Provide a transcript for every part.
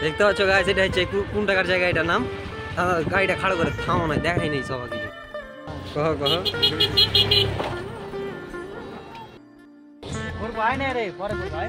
দেখতে পাচ্ছ গাইস, এটা হচ্ছে কোন টাকার জায়গা, এটার নাম। গাড়িটা খাড়ো করে থামো না, দেখাই নেই সবাই কিছু। কহ কহ ভাই না রে, পরে ভাই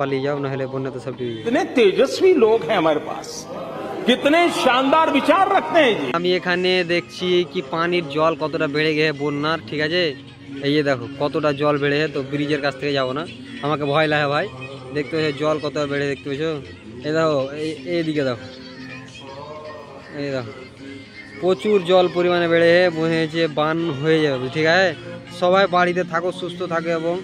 पालिए जाओ, नहले बन्ना तो सब डूबे। कितने तेजस्वी लोग हैं हमारे पास, कितने शानदार विचार रखते हैं जी। আমি এখানে দেখছি কি পানির জল কতটা বেড়ে গেছে বন্যার, ঠিক আছে। এই যে দেখো কতটা জল বেড়ে, তো ব্রিজের কাছ থেকে যাবো না, আমাকে ভয় লাগে ভাই। দেখতে পাচ্ছ জল কত বেড়ে, দেখতে পাচ্ছ। এই দেখো এইদিকে দেখো, এই দেখো প্রচুর জল পরিমাণে বেড়ে মনে হচ্ছে বান হয়ে যাবে, ঠিক আছে। সবাই বাড়িতে থাকো, সুস্থ থাকো এবং